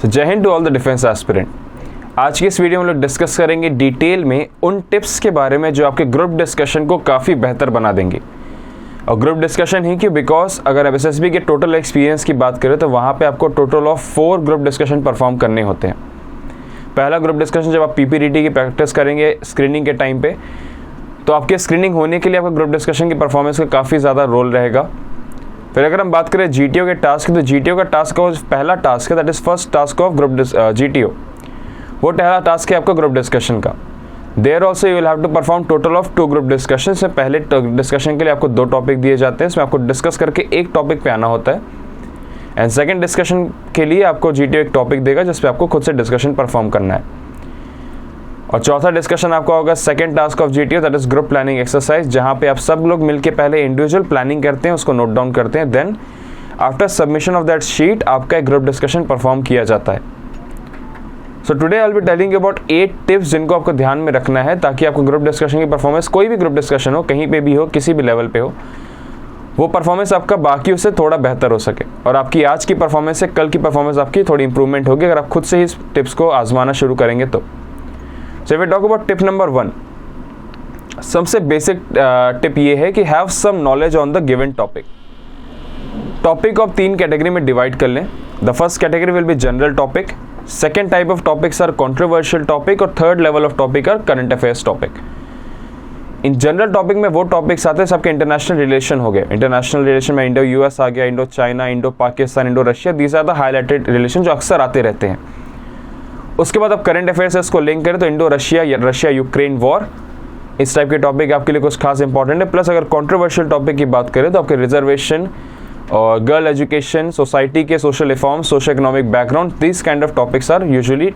जय हिंद to all the defence aspirant. आज की इस वीडियो में हम लोग डिस्कस करेंगे डिटेल में उन टिप्स के बारे में जो आपके ग्रुप डिस्कशन को काफ़ी बेहतर बना देंगे। और ग्रुप डिस्कशन ही क्यों? बिकॉज अगर आप एसएसबी के टोटल एक्सपीरियंस की बात करें तो वहाँ पे आपको total of 4 group discussion perform करने होते हैं। पहला ग्रुप डिस्कशन जब आप पीपीडीटी की प्रैक्टिस करेंगे स्क्रीनिंग के टाइम पे, तो आपके स्क्रीनिंग होने के लिए आपका ग्रुप डिस्कशन की परफॉर्मेंस का काफ़ी ज़्यादा रोल रहेगा। फिर अगर हम बात करें जीटीओ के टास्क की, तो जीटीओ का टास्क का पहला टास्क है, that is first task of group GTO. वो पहला टास्क है आपका ग्रुप डिस्कशन का। There also you will have to perform total of 2 group discussion. से पहले डिस्कशन के लिए आपको 2 टॉपिक दिए जाते हैं, इसमें आपको डिस्कस करके एक टॉपिक पे आना होता है। एंड सेकेंड डिस्कशन के लिए आपको जीटीओ एक टॉपिक देगा जिसपे आपको खुद से डिस्कशन परफॉर्म करना है। और चौथा डिस्कशन आपका होगा second task of GTO, that is group planning exercise, जहां पे आप सब लोग मिलके पहले इंडिविजुअल प्लानिंग करते हैं, उसको नोट डाउन करते हैं। Then after submission of that sheet आपका एक ग्रुप डिस्कशन परफॉर्म किया जाता है। So today I will be telling you about 8 tips जिनको आपको ध्यान में रखना है ताकि आपको ग्रुप डिस्कशन की परफॉर्मेंस, कोई भी ग्रुप डिस्कशन हो, कहीं पे भी हो, किसी भी लेवल पे हो, वो परफॉर्मेंस आपका बाकी उससे थोड़ा बेहतर हो सके और आपकी आज की परफॉर्मेंस से कल की परफॉर्मेंस आपकी थोड़ी इंप्रूवमेंट होगी अगर आप खुद से ही इस टिप्स को आजमाना शुरू करेंगे तो। So if we talk about tip number 1, सबसे बेसिक टिप ये है कि have some knowledge on the given topic. Topic को आप 3 कैटेगरी में डिवाइड कर लें। The first category will be general topic, second type of topics are controversial topic और third level of topic are current affairs topic. In general topic में वो topics आते हैं सबके इंटरनेशनल रिलेशन हो गए। इंटरनेशनल रिलेशन में इंडो यूएस आ गया, Indo China, Indo Pakistan, Indo Russia, these are the highlighted relation जो अक्सर आते रहते हैं। उसके बाद आप करंट अफेयर्स से इसको लिंक करें तो इंडो रशिया या रशिया यूक्रेन वॉर, इस टाइप के टॉपिक आपके लिए कुछ खास इंपॉर्टेंट है। प्लस अगर कंट्रोवर्शियल टॉपिक की बात करें तो आपके रिजर्वेशन और गर्ल एजुकेशन, सोसाइटी के social reform, social economic background, this kind of topics are usually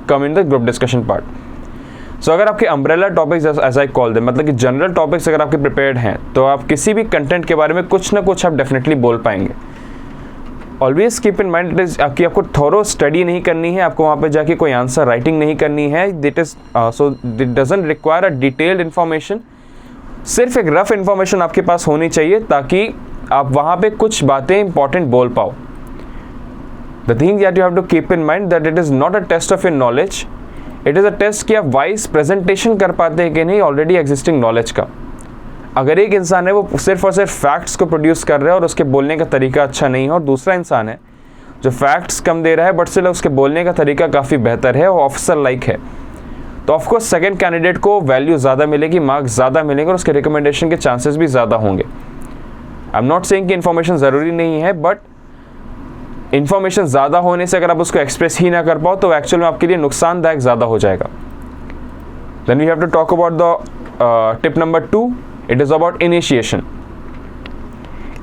come in the group discussion part. So अगर आपके umbrella topics as I call them, मतलब कि जनरल टॉपिक्स अगर आपके प्रिपेयर्ड हैं तो आप किसी भी कंटेंट के बारे में कुछ ना कुछ आप डेफिनेटली बोल पाएंगे। ऑलवेज कीप इन माइंड कि आपको थोरो स्टडी नहीं करनी है, आपको वहाँ पे जाके कोई आंसर राइटिंग नहीं करनी है। That is so that doesn't require a detailed information, सिर्फ एक रफ इन्फॉर्मेशन आपके पास होनी चाहिए ताकि आप वहाँ पे कुछ बातें इंपॉर्टेंट बोल पाओ। The thing that you have to keep in mind that it is not a test of your knowledge, it is a test कि आप वाइज प्रेजेंटेशन कर पाते हैं कि नहीं ऑलरेडी एग्जिस्टिंग नॉलेज का। अगर एक इंसान है वो सिर्फ और सिर्फ फैक्ट्स को प्रोड्यूस कर रहा है और उसके बोलने का तरीका अच्छा नहीं है, और दूसरा इंसान है जो फैक्ट्स कम दे रहा है बट स्टिल उसके बोलने का तरीका काफ़ी बेहतर है, वो ऑफिसर लाइक है, तो ऑफकोर्स सेकंड कैंडिडेट को वैल्यू ज़्यादा मिलेगी, मार्क्स ज़्यादा मिलेंगे और उसके रिकमेंडेशन के चांसेस भी ज़्यादा होंगे। आई एम नॉट सेइंग कि इन्फॉर्मेशन ज़रूरी नहीं है, बट इन्फॉर्मेशन ज़्यादा होने से अगर आप उसको एक्सप्रेस ही ना कर पाओ तो एक्चुअल में आपके लिए नुकसानदायक ज़्यादा हो जाएगा। Then we have to talk about the tip number 2, it is about initiation.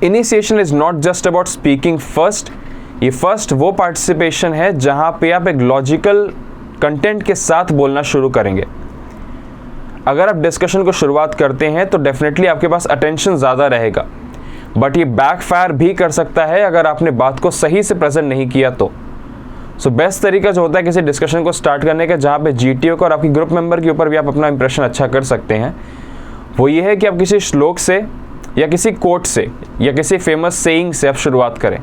Initiation is not just about speaking first. ये first वो participation है जहाँ पे आप एक logical content के साथ बोलना शुरू करेंगे। अगर आप डिस्कशन को शुरुआत करते हैं तो डेफिनेटली आपके पास अटेंशन ज़्यादा रहेगा, बट ये बैकफायर भी कर सकता है अगर आपने बात को सही से प्रेजेंट नहीं किया तो। सो बेस्ट तरीका जो होता है किसी डिस्कशन को स्टार्ट करने का जहाँ पे जीटीओ को और आपकी ग्रुप मेंबर के ऊपर भी आप अपना इंप्रेशन अच्छा कर सकते हैं, वो ये है कि आप किसी श्लोक से या किसी कोट से या किसी फेमस सेइंग से आप शुरुआत करें।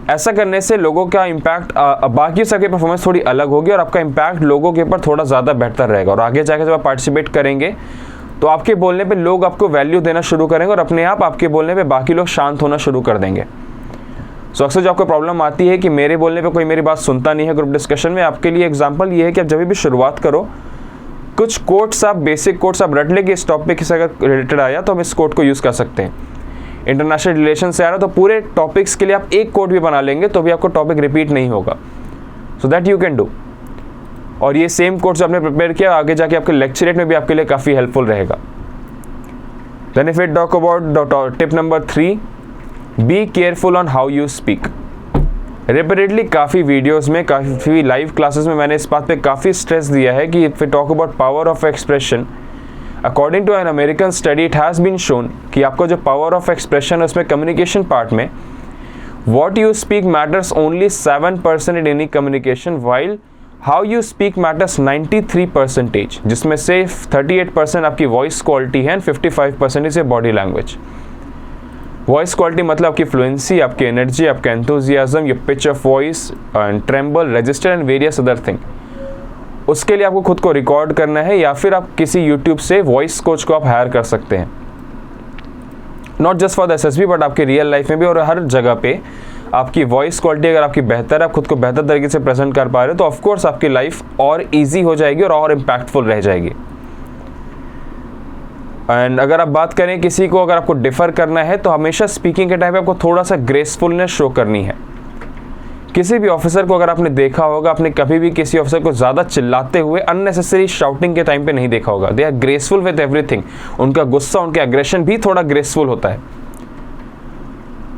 ऐसा करने से लोगों का इम्पैक्ट बाकी सबकी परफॉर्मेंस थोड़ी अलग होगी और आपका इम्पैक्ट लोगों के ऊपर थोड़ा ज़्यादा बेहतर रहेगा। और आगे जाकर जब आप पार्टिसिपेट करेंगे तो आपके बोलने पे लोग आपको वैल्यू देना शुरू करेंगे और अपने आप आपके बोलने पे बाकी लोग शांत होना शुरू कर देंगे। सो अक्सर जो आपको प्रॉब्लम आती है कि मेरे बोलने पे कोई मेरी बात सुनता नहीं है ग्रुप डिस्कशन में, आपके लिए एग्जाम्पल ये है कि आप जब भी शुरुआत करो कुछ कोट्स आप, बेसिक कोट्स आप रट लेंगे, इस टॉपिक से अगर रिलेटेड आया तो हम इस कोट को यूज़ कर सकते हैं। इंटरनेशनल रिलेशन से आ रहा तो पूरे टॉपिक्स के लिए आप एक कोट भी बना लेंगे तो भी आपको टॉपिक रिपीट नहीं होगा। So that you can do. और ये सेम कोट्स आपने प्रिपेयर किया आगे जाके आपके लेक्चरेट में भी आपके लिए काफ़ी हेल्पफुल रहेगा। Then if we talk about tip number 3, be careful on how you speak. Repeatedly काफ़ी वीडियोस में, काफ़ी लाइव क्लासेस में मैंने इस बात पे काफ़ी स्ट्रेस दिया है कि if we talk about power of expression, according to an American study it has been shown कि आपको जो पावर ऑफ एक्सप्रेशन है उसमें कम्युनिकेशन पार्ट में what you speak matters only 7% in any communication, while how you speak matters 93%, जिसमें से 38% आपकी voice quality है and 55% is a body language. Voice quality मतलब आपकी फ्लुएंसी, आपकी एनर्जी, आपका enthusiasm, your pitch of voice and tremble, register and various other thing. उसके लिए आपको खुद को रिकॉर्ड करना है या फिर आप किसी यूट्यूब से वॉइस कोच को आप हायर कर सकते हैं। Not just for the SSB but आपकी रियल लाइफ में भी और हर जगह पे आपकी वॉइस क्वालिटी अगर आपकी बेहतर है, आप खुद को बेहतर तरीके से प्रेजेंट कर पा रहे हो तो ऑफकोर्स आपकी लाइफ और ईजी हो जाएगी और इम्पैक्टफुल रह जाएगी। एंड अगर आप बात करें किसी को अगर आपको डिफर करना है तो हमेशा स्पीकिंग के टाइम पे आपको थोड़ा सा ग्रेसफुलनेस शो करनी है। किसी भी ऑफिसर को अगर आपने देखा होगा, आपने कभी भी किसी ऑफिसर को ज़्यादा चिल्लाते हुए अननेसेसरी शाउटिंग के टाइम पे नहीं देखा होगा। They are graceful with everything. उनका गुस्सा, उनके एग्रेशन भी थोड़ा ग्रेसफुल होता है।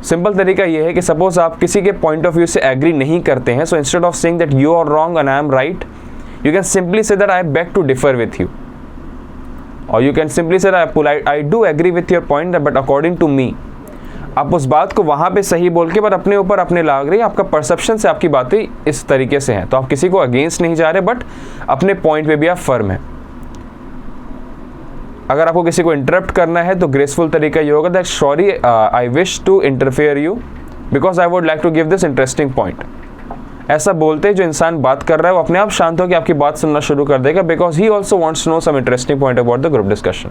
सिंपल तरीका यह है कि सपोज आप किसी के पॉइंट ऑफ व्यू से एग्री नहीं करते हैं, so instead of saying that you are wrong and I am right, you can simply say that I beg to differ with you, और you can simply say I do agree with your point but according to me. आप उस बात को वहां पे सही बोल के पर अपने ऊपर अपने लाग रही है, आपका परसेप्शन से आपकी बातें इस तरीके से हैं, तो आप किसी को अगेंस्ट नहीं जा रहे बट अपने पॉइंट पे भी आप फर्म है। अगर आपको किसी को इंटरप्ट करना है तो ग्रेसफुल तरीका ये होगा that sorry I wish to interfere you because I would like to give this interesting point. ऐसा बोलते जो इंसान बात कर रहा है वो अपने आप शांत होकर आपकी बात सुनना शुरू कर देगा because he also wants to know some interesting point about the group discussion.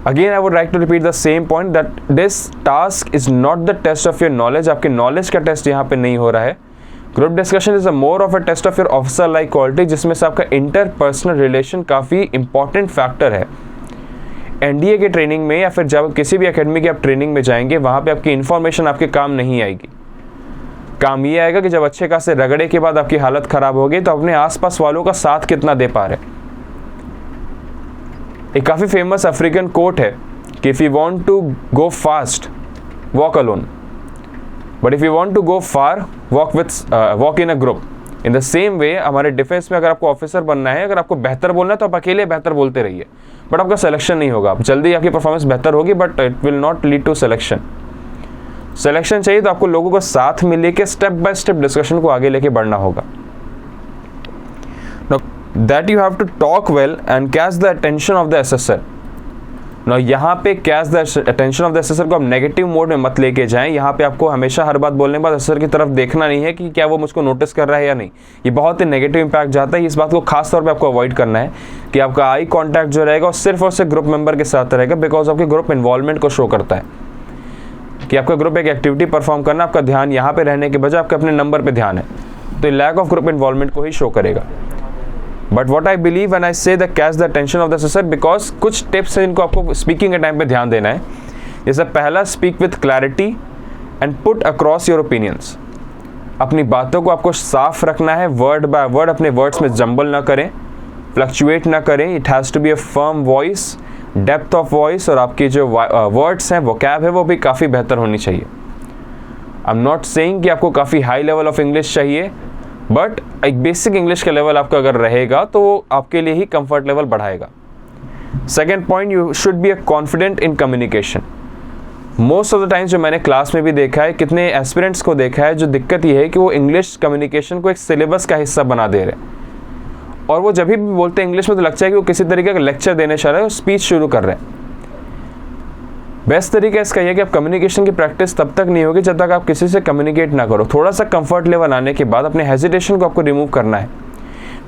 Again, I would like to repeat the same point that this task is not the test of your knowledge. आपके knowledge का test यहाँ पे नहीं हो रहा है। Group discussion is a more of a test of your officer like quality, जिसमें से आपका इंटरपर्सनल रिलेशन काफ़ी इंपॉर्टेंट फैक्टर है। एनडीए के ट्रेनिंग में या फिर जब किसी भी एकेडमी की आप ट्रेनिंग में जाएंगे वहाँ पे आपकी इन्फॉर्मेशन आपके काम नहीं आएगी। काम ये आएगा कि जब अच्छे खासे रगड़े के बाद आपकी हालत ख़राब होगी तो अपने आसपास वालों का साथ कितना दे पा रहे। एक काफ़ी फेमस अफ्रीकन कोट है कि if you want to go fast walk alone but if you want to go far walk in a group. In the same way हमारे डिफेंस में अगर आपको ऑफिसर बनना है, अगर आपको बेहतर बोलना है तो आप अकेले बेहतर बोलते रहिए बट आपका सिलेक्शन नहीं होगा। जल्दी आपकी परफॉर्मेंस बेहतर होगी but it will not lead to selection. Selection चाहिए तो आपको लोगों को साथ में लेके स्टेप बाय स्टेप डिस्कशन को आगे लेके बढ़ना होगा। That you have to talk well and catch the attention of the assessor. Now यहाँ पे catch the attention of the assessor को आप नेगेटिव मोड में मत लेके जाएं। यहाँ पे आपको हमेशा हर बात बोलने के बाद असेसर की तरफ देखना नहीं है कि क्या वो मुझको नोटिस कर रहा है या नहीं। ये बहुत ही नेगेटिव इंपैक्ट जाता है। इस बात को खास तौर पे आपको अवॉइड करना है कि आपका आई कॉन्टैक्ट जो रहेगा वो सिर्फ और सिर्फ ग्रुप मेंबर के साथ रहेगा बिकॉज आपके ग्रुप इन्वॉल्वमेंट को शो करता है कि आपका ग्रुप एक एक्टिविटी परफॉर्म करना, आपका ध्यान यहाँ पे रहने के बजाय आपके अपने नंबर पे ध्यान है, तो लैक ऑफ ग्रुप इन्वॉल्वमेंट को ही शो करेगा। But what I believe when I say the catch the attention of the assessor, because कुछ टिप्स हैं जिनको आपको स्पीकिंग के टाइम पे ध्यान देना है। जैसे पहला, speak with clarity and put across your opinions. अपनी बातों को आपको साफ रखना है, वर्ड बाय वर्ड अपने वर्ड्स में जंबल ना करें, फ्लक्चुएट ना करें। It has to be a firm voice, depth of voice, और आपकी जो वर्ड्स हैं, वोकैब है, वो भी काफ़ी बेहतर होनी चाहिए। आई एम नॉट सेइंग कि आपको काफ़ी हाई लेवल ऑफ इंग्लिश चाहिए, बट एक बेसिक इंग्लिश का लेवल आपका अगर रहेगा तो वो आपके लिए ही कंफर्ट लेवल बढ़ाएगा। Second point, you should be a confident in communication. Most of the times जो मैंने क्लास में भी देखा है, कितने एस्पिरेंट्स को देखा है, जो दिक्कत ये है कि वो इंग्लिश कम्युनिकेशन को एक सिलेबस का हिस्सा बना दे रहे हैं और वो जब भी बोलते हैं इंग्लिश में तो लगता है कि वो किसी तरीके का लेक्चर देने चाह रहे हैं और स्पीच शुरू कर रहे हैं। बेस्ट तरीका इसका यह कि आप कम्युनिकेशन की प्रैक्टिस तब तक नहीं होगी जब तक आप किसी से कम्युनिकेट ना करो। थोड़ा सा कंफर्ट लेवल आने के बाद अपने हेजिटेशन को आपको रिमूव करना है।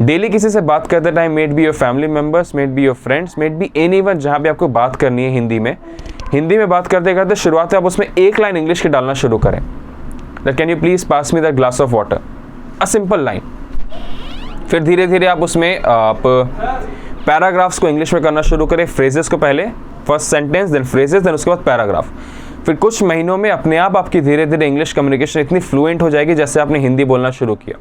डेली किसी से बात करते time, might be your family members, might be your friends, might be anyone, जहाँ पे आपको बात करनी है हिंदी में बात करते करते शुरुआत में आप उसमें एक लाइन इंग्लिश की डालना शुरू करें। That can you please pass me that glass of water, a simple line. फिर धीरे धीरे आप उसमें आप पैराग्राफ्स को इंग्लिश में करना शुरू करें। फ्रेजेस को पहले, first sentence, then phrases, then उसके बाद पैराग्राफ। फिर कुछ महीनों में अपने आप आपकी धीरे धीरे इंग्लिश कम्युनिकेशन इतनी फ्लुएंट हो जाएगी जैसे आपने हिंदी बोलना शुरू किया।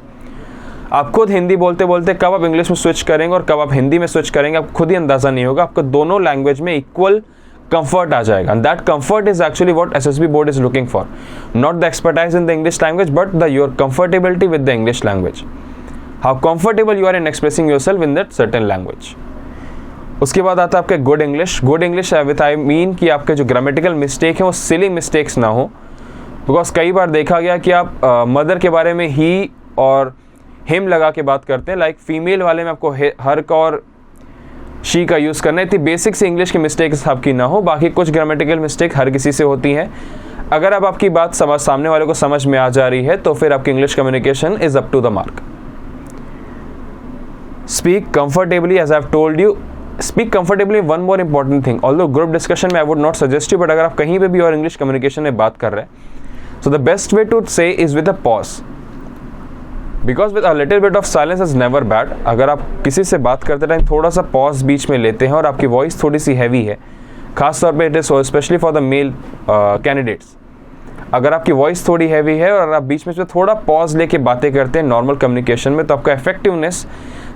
आप खुद हिंदी बोलते बोलते कब आप इंग्लिश में स्विच करेंगे और कब आप हिंदी में स्विच करेंगे आपको खुद ही अंदाजा नहीं होगा। आपको दोनों लैंग्वेज में इक्वल कंफर्ट आ जाएगा। And that comfort is actually what SSB board is looking for, not the expertise in the English language but the your comfortability with the English language, how comfortable you are in expressing yourself in that certain language. उसके बाद आता है आपके good English. Good English with I mean कि आपके जो grammatical mistake हैं वो सिली मिस्टेक्स ना हो, बिकॉज कई बार देखा गया कि आप मदर के बारे में ही और हिम लगा के बात करते हैं। लाइक फीमेल वाले में आपको हर का और शी का यूज़ करना है। इतनी बेसिक से इंग्लिश की मिस्टेक्स आपकी ना हो, बाकी कुछ ग्रामेटिकल मिस्टेक हर किसी से होती हैं। अगर अब आपकी बात सामने वाले को समझ में आ जा रही है तो फिर आपकी English communication is up to the mark. Speak comfortably, as I have told you, speak comfortably. One more important thing, although group discussion में I would not suggest you, but अगर आप कहीं पे भी और इंग्लिश कम्युनिकेशन में बात कर रहे हैं, so the best way to say is with a pause, because with a little bit of silence is never bad. अगर आप किसी से बात करते टाइम थोड़ा सा पॉज बीच में लेते हैं और आपकी वॉइस थोड़ी सी हैवी है, खासतौर पे it is so specially for the male candidates, अगर आपकी वॉइस थोड़ी हैवी है और आप बीच में से थोड़ा पॉज लेके बातें करते हैं नॉर्मल कम्युनिकेशन में, तो आपका इफेक्टिवनेस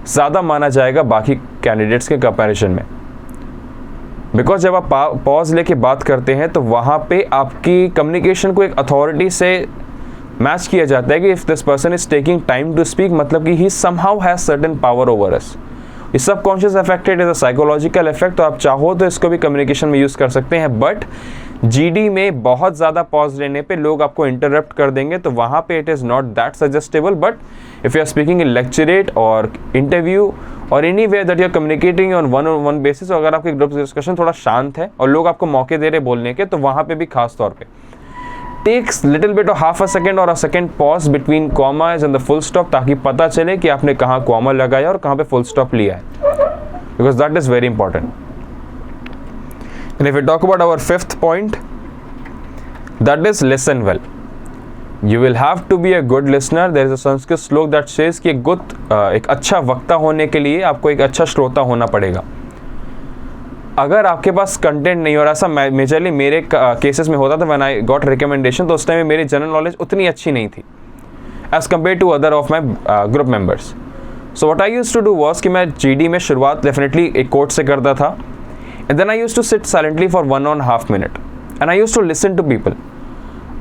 ज़्यादा माना जाएगा बाकी कैंडिडेट्स के कंपैरिजन में। बिकॉज जब आप पॉज लेके बात करते हैं तो वहाँ पे आपकी कम्युनिकेशन को एक अथॉरिटी से मैच किया जाता है कि if this person is taking time to speak, मतलब कि he somehow has certain power over us. ये subconscious affected is a psychological effect, तो आप चाहो तो इसको भी कम्युनिकेशन में यूज़ कर सकते हैं। बट जीडी में बहुत ज़्यादा पॉज लेने पे लोग आपको इंटरप्ट कर देंगे, तो वहाँ पे it is not that suggestable. But if you are speaking in lecturette और इंटरव्यू और any way that you are communicating on one on one basis, और अगर आपकी ग्रुप डिस्कशन थोड़ा शांत है और लोग आपको मौके दे रहे बोलने के, तो वहाँ पे भी खास तौर पे takes little bit of half a second और a second pause between commas and the full stop, ताकि पता चले कि आपने कहाँ कॉमा लगाया और कहाँ पे फुल स्टॉप लिया है, because that is very important. And if we talk about our fifth point, that is listen well. You will have to be a good listener. There is a Sanskrit श्लोक that says कि एक अच्छा वक्ता होने के लिए आपको एक अच्छा श्रोता होना पड़ेगा। अगर आपके पास कंटेंट नहीं, और ऐसा मेजरली मेरे केसेस में होता था व्हेन आई गॉट रिकमेंडेशन, तो उस टाइम में मेरी जनरल नॉलेज उतनी अच्छी नहीं थी as compared to other of my group members. So what I used to do was कि मैं जीडी में शुरुआत डेफिनेटली एक कोट से करता था, and then I used to sit silently for 1.5 minute and I used to listen to people.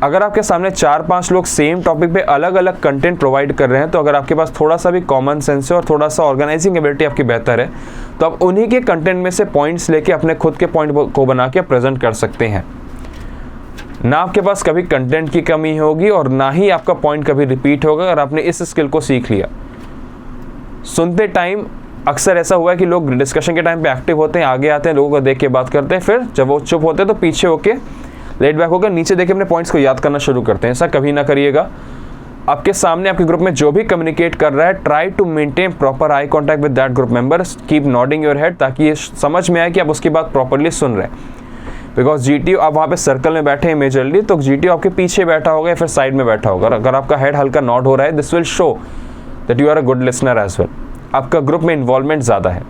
अगर आपके सामने 4-5 लोग सेम टॉपिक पे अलग अलग कंटेंट प्रोवाइड कर रहे हैं, तो अगर आपके पास थोड़ा सा भी कॉमन सेंस है और थोड़ा सा ऑर्गेनाइजिंग एबिलिटी आपकी बेहतर है, तो आप उन्हीं के कंटेंट में से पॉइंट्स लेके अपने खुद के पॉइंट को बना के प्रेजेंट कर सकते हैं। ना आपके पास कभी कंटेंट की कमी होगी और ना ही आपका पॉइंट कभी रिपीट होगा अगर आपने इस स्किल को सीख लिया। सुनते टाइम अक्सर ऐसा हुआ है कि लोग डिस्कशन के टाइम पे एक्टिव होते हैं, आगे आते हैं, लोगों को देख के बात करते हैं, फिर जब वो चुप होते हैं तो पीछे होके लेट बैक होकर नीचे देख के अपने पॉइंट्स को याद करना शुरू करते हैं। ऐसा कभी ना करिएगा। आपके सामने आपके ग्रुप में जो भी कम्युनिकेट कर रहा है, try to maintain proper eye contact with that group member, keep nodding your head, ताकि ये समझ में आए कि आप उसकी बात प्रॉपरली सुन रहे हैं। बिकॉज जीटीओ आप वहाँ पे सर्कल में बैठे हैं मेजरली, तो जीटीओ आपके पीछे बैठा होगा या फिर साइड में बैठा होगा। अगर आपका हेड हल्का नॉड हो रहा है, this will show that you are a good listener as well. आपका ग्रुप में इन्वॉल्वमेंट ज़्यादा है।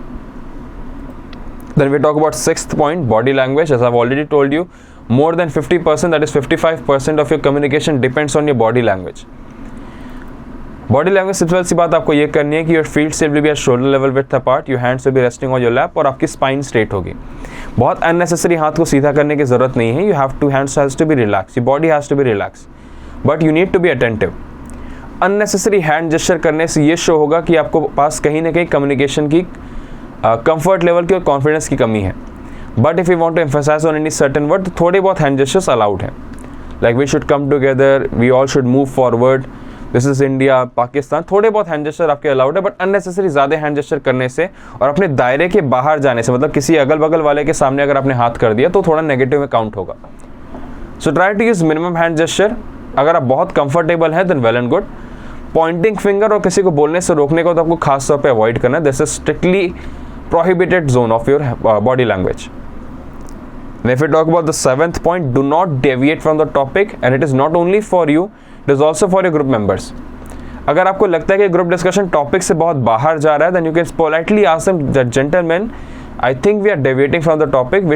Then we talk about sixth point, body language. As I've already told you, more than 50%, that is 55% of your communication depends on your body language. Body language सबसे पहली सी बात आपको ये करनी है कि your feet still will be at shoulder level width apart, your hands will be resting on your lap, और आपकी spine straight होगी। बहुत unnecessary हाथ को सीधा करने की ज़रूरत नहीं है। You have to, hands has to be relaxed, your body has to be relaxed, but you need to be attentive. Unnecessary hand gesture करने से ये शो होगा कि आपको पास कहीं ना कहीं कम्युनिकेशन की कंफर्ट लेवल की और कॉन्फिडेंस की कमी है। But if you want to emphasize on any certain word, तो थोड़े बहुत हैंड जेस्चर्स अलाउड हैं, like we should come together, we all should move forward, this is India, Pakistan, थोड़े बहुत हैंड जेस्चर आपके अलाउड है। बट अननेसेसरी ज़्यादा hand gesture करने से और अपने दायरे के बाहर जाने से, मतलब किसी अगल बगल वाले के सामने अगर आपने हाथ कर दिया तो थोड़ा नेगेटिव में काउंट होगा। So try to use minimum hand gesture. अगर आप बहुत कंफर्टेबल हैं then well and good. Pointing finger और किसी को बोलने से रोकने को तो आपको खास तौर पे अवॉइड करना है। This is strictly prohibited zone of your body language. If we talk about the seventh point, do not deviate from the topic, and it is not only for you, it is also for your group members. अगर आपको लगता है कि group discussion topic से बहुत बाहर जा रहा है, then you can politely ask them that gentlemen, I think we are deviating from the topic.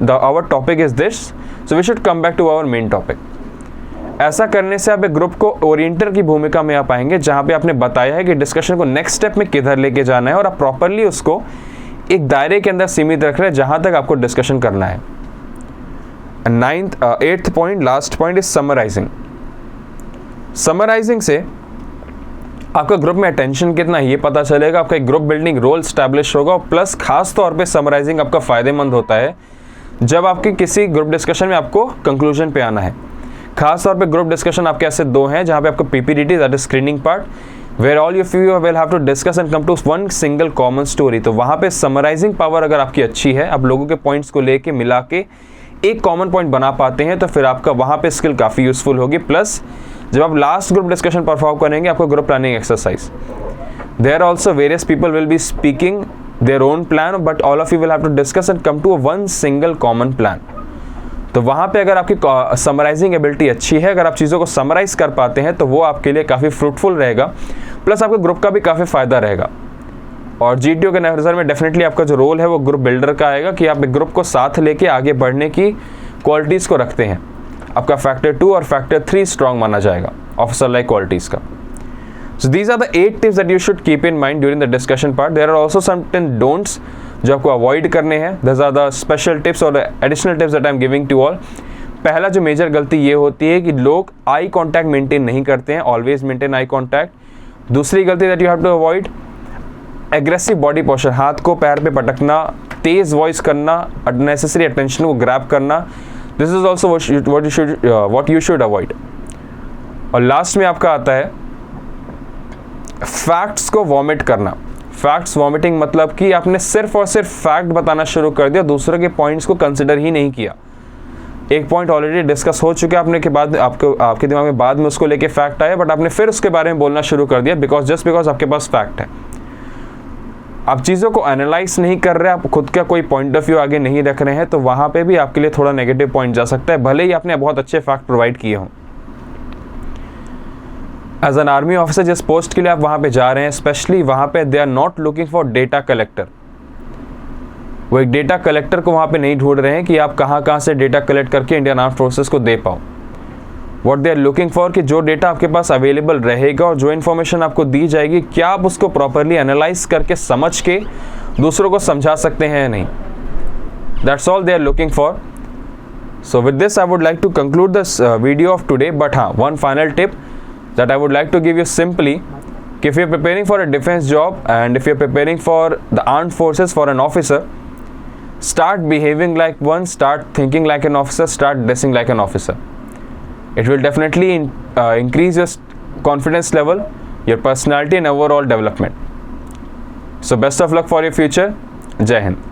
Our topic is this, so we should come back to our main topic. ऐसा करने से आप एक ग्रुप को ओरिएंटर की भूमिका में आ पाएंगे, जहाँ पे आपने बताया है कि डिस्कशन को नेक्स्ट स्टेप में किधर लेके जाना है और आप प्रॉपरली उसको एक दायरे के अंदर सीमित रख रहे हैं जहाँ तक आपको डिस्कशन करना है। Eighth point, last point is summarizing. Summarizing से आपका ग्रुप में अटेंशन कितना है ये पता चलेगा, आपका एक ग्रुप बिल्डिंग रोल स्टैब्लिश होगा। प्लस खास तौर पे समराइजिंग आपका फ़ायदेमंद होता है जब आपके किसी ग्रुप डिस्कशन में आपको कंक्लूजन पे आना है। खास तौर पे ग्रुप डिस्कशन आपके ऐसे दो हैं जहाँ पे आपको PPDT, that is screening part, where all of you will have to discuss and come to one single common story। तो वहाँ पे समराइजिंग पावर अगर आपकी अच्छी है, आप लोगों के पॉइंट्स को लेके मिला के एक कॉमन पॉइंट बना पाते हैं, तो फिर आपका वहाँ पे स्किल काफ़ी यूजफुल होगी। प्लस जब आप लास्ट ग्रुप डिस्कशन परफॉर्म करेंगे, आपको group planning exercise, there also various people will be speaking their own plan, but all of you will have to discuss and come to one single common plan. तो वहाँ पे अगर आपकी summarising ability अच्छी है, अगर आप चीज़ों को समराइज कर पाते हैं, तो वो आपके लिए काफ़ी फ्रूटफुल रहेगा, प्लस आपके ग्रुप का भी काफ़ी फ़ायदा रहेगा। और GTO के नज़र में डेफिनेटली आपका जो रोल है वो ग्रुप बिल्डर का आएगा, कि आप एक ग्रुप को साथ लेके आगे बढ़ने की क्वालिटीज़ को रखते हैं। आपका फैक्टर 2 और फैक्टर 3 स्ट्रॉन्ग माना जाएगा ऑफिसर लाइक क्वालिटीज़ का। So these are the 8 tips that you should keep in mind during the discussion part. There are also some 10 don'ts जो आपको अवॉइड करने हैं। These are the special tips or the additional tips that I am giving to all. पहला जो major गलती ये होती है कि लोग आई कॉन्टैक्ट मेंटेन नहीं करते हैं, ऑलवेज मेंटेन आई कॉन्टैक्ट। दूसरी गलती that you have to avoid, aggressive body posture, हाथ को पैर पे पटकना, तेज वॉइस करना, अननेसेसरी अटेंशन को ग्रैब करना, this is also what you should avoid. और लास्ट में आपका आता है फैक्ट्स को वॉमिट करना। फैक्ट्स वॉमिटिंग मतलब कि आपने सिर्फ और सिर्फ फैक्ट बताना शुरू कर दिया, दूसरे के पॉइंट्स को कंसिडर ही नहीं किया। एक पॉइंट ऑलरेडी डिस्कस हो चुका है आपने के बाद, आपके दिमाग में बाद में उसको लेके फैक्ट आया, बट आपने फिर उसके बारे में बोलना शुरू कर दिया बिकॉज आपके पास फैक्ट है। आप चीज़ों को एनालाइज नहीं कर रहे, आप खुद का कोई पॉइंट ऑफ व्यू आगे नहीं रख रहे हैं, तो वहाँ पे भी आपके लिए थोड़ा नेगेटिव पॉइंट जा सकता है, भले ही आपने बहुत अच्छे फैक्ट प्रोवाइड किए हों। एज एन आर्मी ऑफिसर जिस पोस्ट के लिए आप वहाँ पे जा रहे हैं, स्पेशली वहाँ पे they are not looking for data collector. वो एक डेटा कलेक्टर को वहाँ पे नहीं ढूंढ रहे हैं कि आप कहाँ से डेटा कलेक्ट करके इंडियन आर्म्ड फोर्सेस को दे पाओ। What they are looking for कि जो डेटा आपके पास अवेलेबल रहेगा और जो इन्फॉर्मेशन आपको दी जाएगी, क्या आप उसको प्रॉपरली एनालाइज करके समझ के दूसरों को समझा सकते हैं या नहीं। That's all they are looking for. So with this I would like to conclude this video of today, but हाँ, one final tip that I would like to give you simply, if you're preparing for a defense job and if you're preparing for the armed forces for an officer, start behaving like one, start thinking like an officer, start dressing like an officer. It will definitely increase your confidence level, your personality and overall development. So best of luck for your future. Jai Hind.